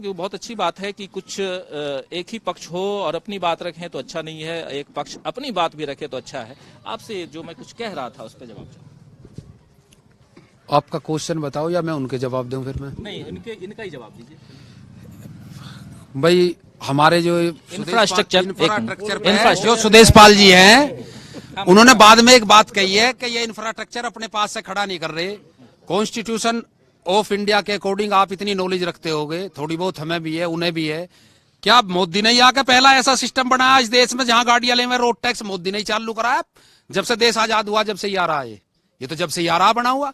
बहुत अच्छी बात है कि कुछ एक ही पक्ष हो और अपनी बात रखें तो अच्छा नहीं है, एक पक्ष अपनी बात भी रखे तो अच्छा है। आपसे जो मैं कुछ कह रहा था उस पर जवाब चाहिए। आपका क्वेश्चन बताओ या मैं उनके जवाब दूं? फिर मैं नहीं, इनका ही जवाब दीजिए भाई। हमारे जो इंफ्रास्ट्रक्चर जो सुदेश पाल जी हैं, उन्होंने बाद में एक बात कही है कि ये इंफ्रास्ट्रक्चर अपने पास से खड़ा नहीं कर रहे। कॉन्स्टिट्यूशन ऑफ इंडिया के अकॉर्डिंग आप इतनी नॉलेज रखते होगे, थोड़ी बहुत हमें भी है, उन्हें भी है। क्या मोदी ने आके पहला ऐसा सिस्टम बनाया इस देश में जहां गाड़ियां ले में रोड टैक्स मोदी ने ही चालू कराया? जब से देश आजाद हुआ, जब से ये आ रहा है, ये तो जब से ये आ रहा बना हुआ।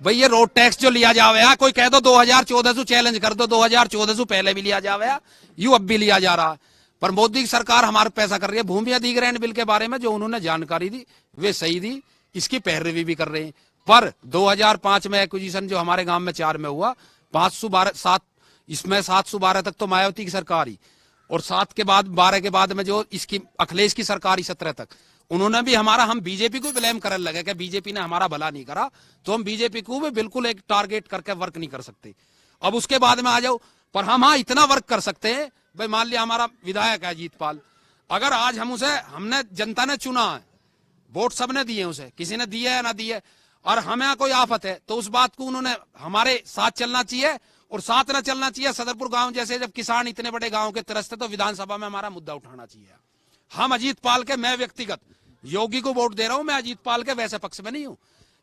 भाई ये रोड टैक्स जो लिया जावे, कोई कह दो 2014 से चैलेंज कर दो, 2014 से पहले भी लिया जावे, यू अब भी लिया जा रहा। पर मोदी की सरकार हमारे पैसा कर रही है। भूमि अधिग्रहण बिल के बारे में जो उन्होंने जानकारी दी वे सही दी, इसकी पैरवी भी कर रहे हैं। पर 2005 में एक्विजिशन जो हमारे गांव में 4 में हुआ, 512 इसमें 712 तक तो मायावती की सरकार ही, और 7 के बाद 12 के बाद में जो इसकी अखिलेश की सरकार 17 तक, उन्होंने भी हम बीजेपी को ब्लेम करने लगे कि बीजेपी ने हमारा भला नहीं करा, तो हम बीजेपी को भी बिल्कुल एक टारगेट करके वर्क नहीं कर सकते। अब उसके बाद में आ जाओ, पर हम हाँ इतना वर्क कर सकते हैं। भाई मान लिया हमारा विधायक है अजीत पाल, अगर आज हमने जनता ने चुना है, वोट सबने दिए उसे, किसी ने दिए है ना दिए, और हमें कोई आफत है तो उस बात को उन्होंने हमारे साथ चलना चाहिए और साथ न चलना चाहिए। सदरपुर गांव जैसे जब किसान इतने बड़े गांव के त्रस्त है तो विधानसभा में हमारा मुद्दा उठाना चाहिए। हम अजीत पाल के, मैं व्यक्तिगत योगी को वोट दे रहा हूं, मैं अजीत पाल के वैसे पक्ष में नहीं हूं।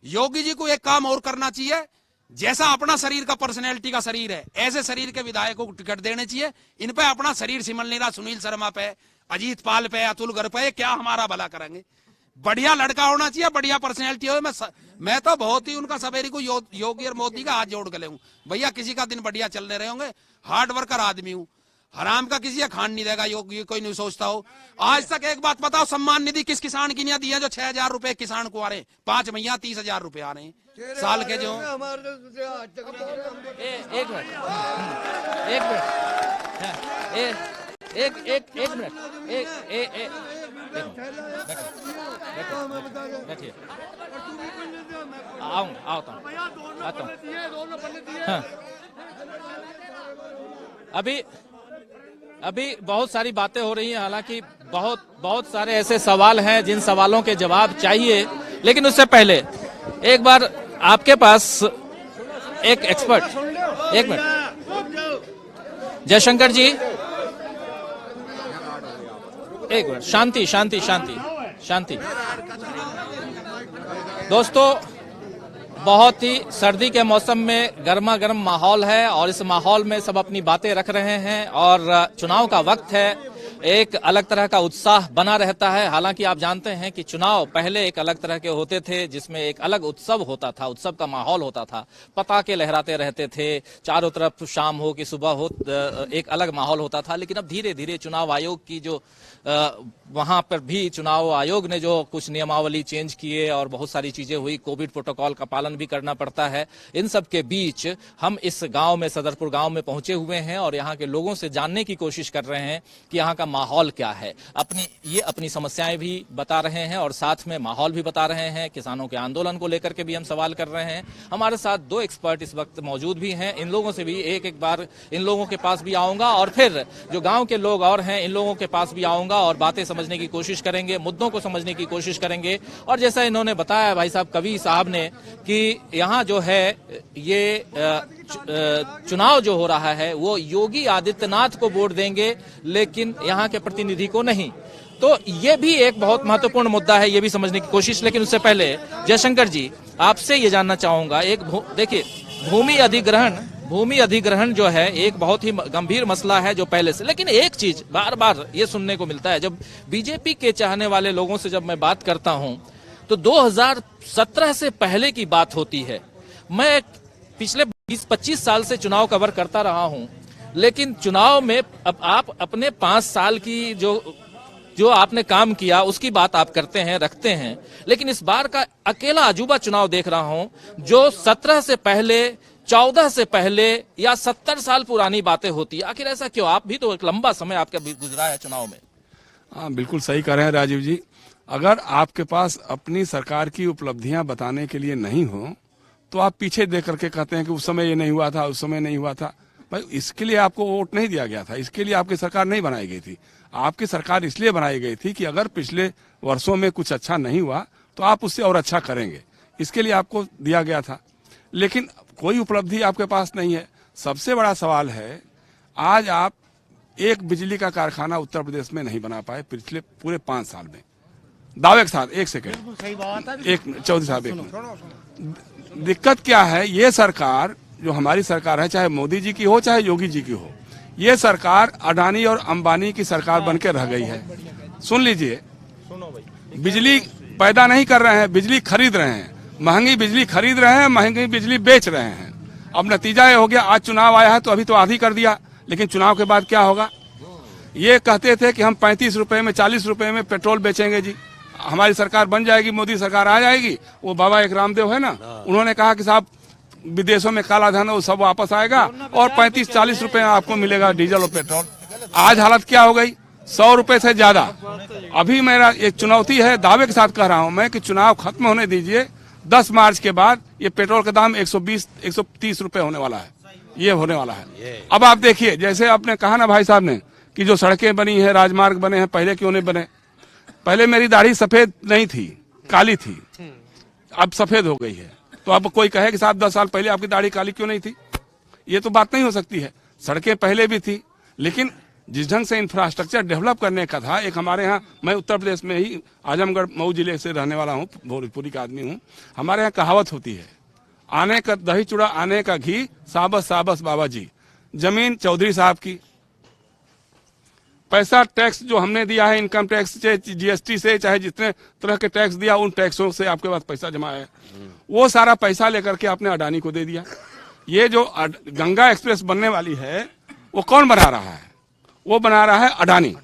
योगी जी को एक काम और करना चाहिए, जैसा अपना शरीर का पर्सनैलिटी का शरीर है, ऐसे शरीर के विधायकों को टिकट देने चाहिए। इन पे अपना शरीर सिमल नहीं रहा, सुनील शर्मा पे, अजीत पाल पे, अतुल गर्ग पे, क्या हमारा भला करेंगे? बढ़िया लड़का होना चाहिए, बढ़िया पर्सनैलिटी हो। मैं तो बहुत ही उनका सवेरी को योगी और मोदी का हाथ जोड़ के ले हूं। भैया किसी का दिन बढ़िया चलने रहे होंगे, हार्ड वर्कर आदमी हूं, हराम का किसी का खान नहीं देगा, योगी कोई नहीं सोचता हो। आज तक एक बात बताओ, सम्मान निधि किस किसान की नहीं दी है जो 6,000 रुपए किसान को आ रहे हैं? 5 महीना 30,000 रुपए आ रहे हैं साल के जो। एक मिनट बैठिए, आता हूँ। हाँ। अभी बहुत सारी बातें हो रही हैं, हालांकि बहुत सारे ऐसे सवाल हैं जिन सवालों के जवाब चाहिए, लेकिन उससे पहले एक बार आपके पास एक एक्सपर्ट, एक मिनट जयशंकर जी, एक मिनट, शांति शांति शांति शांति। दोस्तों, बहुत ही सर्दी के मौसम में गर्मा गर्म माहौल है और इस माहौल में सब अपनी बातें रख रहे हैं और चुनाव का वक्त है, एक अलग तरह का उत्साह बना रहता है। हालांकि आप जानते हैं कि चुनाव पहले एक अलग तरह के होते थे, जिसमें एक अलग उत्सव होता था, उत्सव का माहौल होता था, पताके लहराते रहते थे चारों तरफ, शाम हो कि सुबह हो, एक अलग माहौल होता था। लेकिन अब धीरे धीरे चुनाव आयोग की जो वहां पर भी चुनाव आयोग ने जो कुछ नियमावली चेंज किए और बहुत सारी चीजें हुई, कोविड प्रोटोकॉल का पालन भी करना पड़ता है। इन सब के बीच हम इस गांव में, सदरपुर गांव में पहुंचे हुए हैं और यहाँ के लोगों से जानने की कोशिश कर रहे हैं कि यहाँ का माहौल क्या है। अपनी समस्याएं भी बता रहे हैं और साथ में माहौल भी बता रहे हैं। किसानों के आंदोलन को लेकर के भी हम सवाल कर रहे हैं। हमारे साथ 2 एक्सपर्ट इस वक्त मौजूद भी हैं, इन लोगों से भी एक बार इन लोगों के पास भी आऊंगा और फिर जो गांव के लोग और हैं इन लोगों के पास भी आऊंगा और बातें समझने की कोशिश करेंगे, मुद्दों को समझने की कोशिश करेंगे। और जैसा इन्होंने बताया भाई साहब कवि साहब ने कि यहाँ जो है ये चुनाव जो हो रहा है वो योगी आदित्यनाथ को वोट देंगे लेकिन यहाँ के प्रतिनिधि को नहीं, तो ये भी एक बहुत महत्वपूर्ण मुद्दा है, ये भी समझने की कोशिश। लेकिन उससे पहले जयशंकर जी, आपसे ये जानना चाहूंगा, देखिए भूमि अधिग्रहण जो है एक बहुत ही गंभीर मसला है जो पहले से, लेकिन एक चीज बार बार ये सुनने को मिलता है, जब बीजेपी के चाहने वाले लोगों से जब मैं बात करता हूं तो 2017 से पहले की बात होती है। मैं पिछले 20-25 साल से चुनाव कवर करता रहा हूं, लेकिन चुनाव में अब आप अपने 5 साल की जो आपने काम किया उसकी बात आप करते हैं, रखते हैं, लेकिन इस बार का अकेला अजूबा चुनाव देख रहा हूं जो 17 से पहले, 14 से पहले या 70 साल पुरानी बातें होती है। आखिर ऐसा क्यों? आप भी तो एक लंबा समय आपका गुजरा है चुनाव में। हाँ, बिल्कुल सही कह रहे हैं राजीव जी। अगर आपके पास अपनी सरकार की उपलब्धियां बताने के लिए नहीं हो तो आप पीछे देख करके कहते हैं कि उस समय ये नहीं हुआ था, उस समय नहीं हुआ था। भाई इसके लिए आपको वोट नहीं दिया गया था, इसके लिए आपकी सरकार नहीं बनाई गई थी। आपकी सरकार इसलिए बनाई गई थी कि अगर पिछले वर्षों में कुछ अच्छा नहीं हुआ तो आप उससे और अच्छा करेंगे, इसके लिए आपको दिया गया था। लेकिन कोई उपलब्धि आपके पास नहीं है। सबसे बड़ा सवाल है, आज आप एक बिजली का कारखाना उत्तर प्रदेश में नहीं बना पाए पिछले पूरे 5 साल में। दावे के साथ, एक सेकेंड, एक चौधरी साहब, एक मिनट। दिक्कत क्या है, ये सरकार जो हमारी सरकार है, चाहे मोदी जी की हो चाहे योगी जी की हो, ये सरकार अडानी और अंबानी की सरकार बनकर रह गई है। सुन लीजिए, बिजली पैदा नहीं कर रहे हैं, बिजली खरीद रहे हैं, महंगी बिजली खरीद रहे हैं, महंगी बिजली बेच रहे हैं। अब नतीजा ये हो गया, आज चुनाव आया है तो अभी तो आधी कर दिया, लेकिन चुनाव के बाद क्या होगा? ये कहते थे कि हम 35 रुपए में 40 रुपए में पेट्रोल बेचेंगे जी, हमारी सरकार बन जाएगी, मोदी सरकार आ जाएगी। वो बाबा एक रामदेव है ना, उन्होंने कहा कि साहब विदेशों में काला धन है वो सब वापस आएगा और 35-40 रुपए में आपको मिलेगा डीजल और पेट्रोल। आज हालत क्या हो गई? 100 रुपए से ज्यादा। अभी मेरा एक चुनौती है, दावे के साथ कह रहा हूं मैं कि चुनाव खत्म होने दीजिए, 10 मार्च के बाद ये पेट्रोल का दाम 120-130 रुपए होने वाला है, ये होने वाला है। अब आप देखिए, जैसे आपने कहा ना भाई साहब ने कि जो सड़कें बनी है, राजमार्ग बने हैं, पहले क्यों नहीं बने? पहले मेरी दाढ़ी सफेद नहीं थी, काली थी, अब सफेद हो गई है। तो अब कोई कहे कि साहब 10 साल पहले आपकी दाढ़ी काली क्यों नहीं थी? ये तो बात नहीं हो सकती है। सड़कें पहले भी थी, लेकिन जिस ढंग से इंफ्रास्ट्रक्चर डेवलप करने का था, एक हमारे यहाँ, मैं उत्तर प्रदेश में ही आजमगढ़ मऊ जिले से रहने वाला हूँ, भोजपुरी का आदमी हूँ। हमारे यहाँ कहावत होती है, आने का दही चूड़ा आने का घी, साबस साबस बाबा जी। जमीन चौधरी साहब की, पैसा टैक्स जो हमने दिया है, इनकम टैक्स से, जीएसटी से, चाहे जितने तरह के टैक्स दिया, उन टैक्सों से आपके पास पैसा जमा है, वो सारा पैसा लेकर के आपने अडानी को दे दिया। ये जो गंगा एक्सप्रेस बनने वाली है, वो कौन बना रहा है? वो बना रहा है अडानी।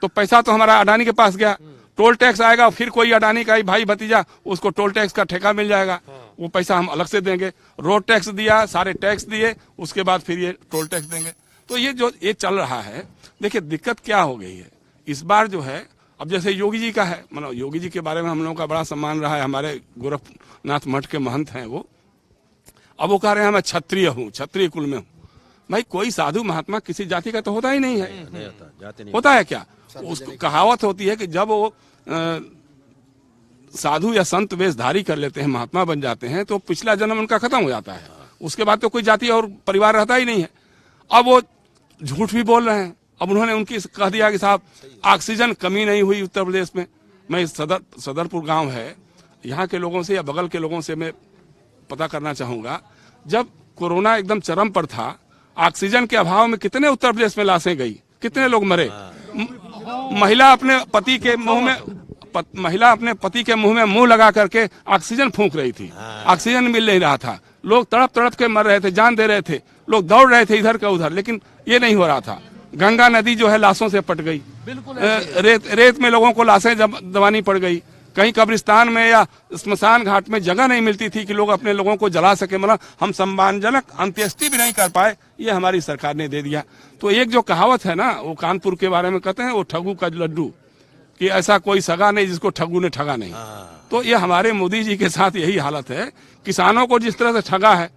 तो पैसा तो हमारा अडानी के पास गया। टोल टैक्स आएगा, फिर कोई अडानी का ही भाई भतीजा, उसको टोल टैक्स का ठेका मिल जाएगा, वो पैसा हम अलग से देंगे। रोड टैक्स दिया, सारे टैक्स दिए, उसके बाद फिर ये टोल टैक्स देंगे। तो ये जो ये चल रहा है, देखिए दिक्कत क्या हो गई है इस बार जो है। अब जैसे योगी जी का है, मतलब योगी जी के बारे में हम लोगों का बड़ा सम्मान रहा है, हमारे गोरखनाथ मठ के महंत हैं वो। अब वो कह रहे हैं मैं क्षत्रिय हूँ, क्षत्रिय कुल में हूँ। भाई कोई साधु महात्मा किसी जाति का तो होता ही नहीं है, होता है क्या? उसको कहावत होती है कि जब वो साधु या संत वेशधारी कर लेते हैं, महात्मा बन जाते हैं, तो पिछला जन्म उनका खत्म हो जाता है, उसके बाद तो कोई जाति और परिवार रहता ही नहीं है। अब वो झूठ भी बोल रहे हैं। अब उन्होंने उनकी कह दिया कि साहब ऑक्सीजन कमी नहीं हुई उत्तर प्रदेश में। मैं सदरपुर गांव है, यहाँ के लोगों से या बगल के लोगों से मैं पता करना चाहूंगा, जब कोरोना एकदम चरम पर था, ऑक्सीजन के अभाव में कितने उत्तर प्रदेश में लाशें गई, कितने लोग मरे। महिला अपने पति के मुंह में मुंह लगा करके ऑक्सीजन फूंक रही थी, ऑक्सीजन मिल नहीं रहा था, लोग तड़प तड़प के मर रहे थे, जान दे रहे थे, लोग दौड़ रहे थे इधर का उधर, लेकिन ये नहीं हो रहा था। गंगा नदी जो है लाशों से पट गई, रेत में लोगों को लाशें दबानी पड़ गई। कहीं कब्रिस्तान में या स्मशान घाट में जगह नहीं मिलती थी कि लोग अपने लोगों को जला सके, मतलब हम सम्मानजनक अंत्येष्टि भी नहीं कर पाए, ये हमारी सरकार ने दे दिया। तो एक जो कहावत है ना, वो कानपुर के बारे में कहते हैं, वो ठगू का लड्डू, कि ऐसा कोई सगा नहीं जिसको ठगू ने ठगा नहीं। तो ये हमारे मोदी जी के साथ यही हालत है। किसानों को जिस तरह से ठगा है,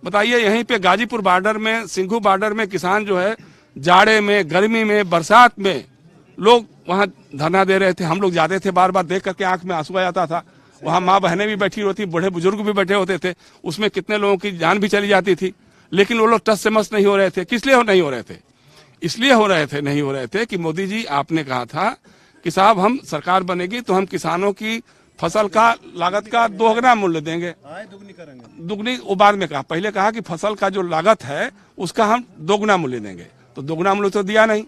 बताइए, यहीं पे गाजीपुर बॉर्डर में, सिंघू बॉर्डर में किसान जो है जाड़े में, गर्मी में, बरसात में लोग वहां धरना दे रहे थे। हम लोग जाते थे, बार बार देख करके आंख में आंसू आ जाता था। वहां माँ बहनें भी बैठी होती, बूढ़े बुजुर्ग भी बैठे होते थे, उसमें कितने लोगों की जान भी चली जाती थी, लेकिन वो लोग टस से मस नहीं हो रहे थे। किस लिए नहीं हो रहे थे? इसलिए नहीं हो रहे थे कि मोदी जी आपने कहा था कि साहब हम सरकार बनेगी तो हम किसानों की फसल का लागत का 2 गुना मूल्य देंगे, दुगनी। वो बाद में कहा, पहले कहा कि फसल का जो लागत है उसका हम 2 गुना मूल्य देंगे, तो 2 गुना मूल्य तो दिया नहीं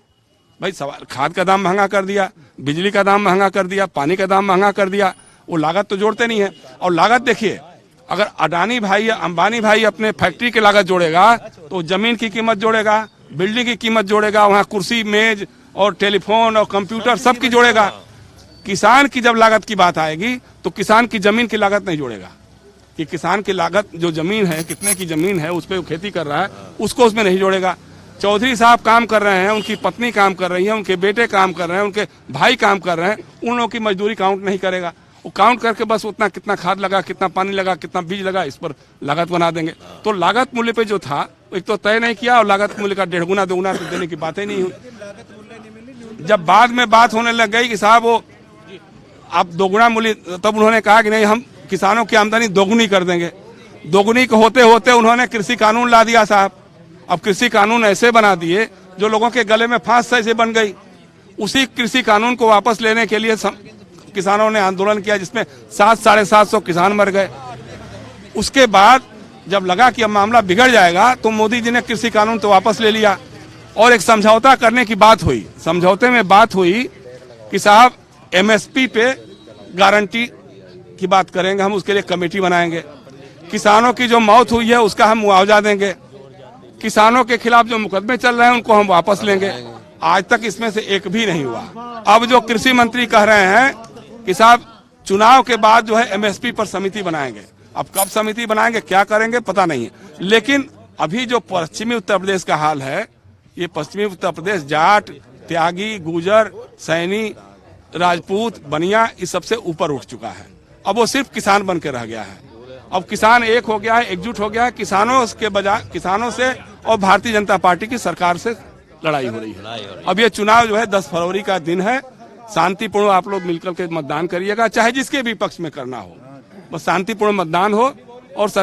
भाई। सवाल, खाद का दाम महंगा कर दिया, बिजली का दाम महंगा कर दिया, पानी का दाम महंगा कर दिया, वो लागत तो जोड़ते नहीं है। और लागत देखिए, अगर अडानी भाई या अंबानी भाई अपने फैक्ट्री की लागत जोड़ेगा तो जमीन की कीमत जोड़ेगा, बिल्डिंग की कीमत जोड़ेगा, वहाँ कुर्सी मेज और टेलीफोन और कंप्यूटर सब की जोड़ेगा। किसान की जब लागत की बात आएगी तो किसान की जमीन की लागत नहीं जोड़ेगा, कि किसान की लागत जो जमीन है, कितने की जमीन है, उस पर खेती कर रहा है, उसको उसमें नहीं जोड़ेगा। चौधरी साहब काम कर रहे हैं, उनकी पत्नी काम कर रही है, उनके बेटे काम कर रहे हैं, उनके भाई काम कर रहे हैं, उन लोगों की मजदूरी काउंट नहीं करेगा। वो काउंट करके बस उतना कितना खाद लगा, कितना पानी लगा, कितना बीज लगा, इस पर लागत बना देंगे। तो लागत मूल्य पे जो था एक तो तय नहीं किया, और लागत मूल्य का 1.5 गुना 2 गुना तो देने की बात ही नहीं हुई। जब बाद में बात होने लग गई कि साहब वो आप 2 गुना मूल्य, तब उन्होंने कहा कि नहीं, हम किसानों की आमदनी दोगुनी कर देंगे। दोगुनी को होते होते उन्होंने कृषि कानून ला दिया साहब। अब कृषि कानून ऐसे बना दिए जो लोगों के गले में फांस ऐसे बन गई। उसी कृषि कानून को वापस लेने के लिए किसानों ने आंदोलन किया, जिसमें 700-750 किसान मर गए। उसके बाद जब लगा कि अब मामला बिगड़ जाएगा तो मोदी जी ने कृषि कानून तो वापस ले लिया और एक समझौता करने की बात हुई। समझौते में बात हुई कि साहब एमएसपी पे गारंटी की बात करेंगे, हम उसके लिए कमेटी बनाएंगे। किसानों की जो मौत हुई है उसका हम मुआवजा देंगे। किसानों के खिलाफ जो मुकदमे चल रहे हैं उनको हम वापस लेंगे। आज तक इसमें से एक भी नहीं हुआ। अब जो कृषि मंत्री कह रहे हैं कि साहब चुनाव के बाद जो है एमएसपी पर समिति बनाएंगे। अब कब समिति बनाएंगे, क्या करेंगे, पता नहीं है। लेकिन अभी जो पश्चिमी उत्तर प्रदेश का हाल है, ये पश्चिमी उत्तर प्रदेश जाट, त्यागी, गुजर, सैनी, राजपूत, बनिया इस सबसे ऊपर उठ चुका है। अब वो सिर्फ किसान बन के रह गया है। अब किसान एक हो गया है, एकजुट हो गया है। किसानों के बजाय किसानों से और भारतीय जनता पार्टी की सरकार से लड़ाई हो रही है। अब ये चुनाव जो है 10 फरवरी का दिन है। शांतिपूर्ण आप लोग मिलकर के मतदान करिएगा, चाहे जिसके भी पक्ष में करना हो, बस शांतिपूर्ण मतदान हो और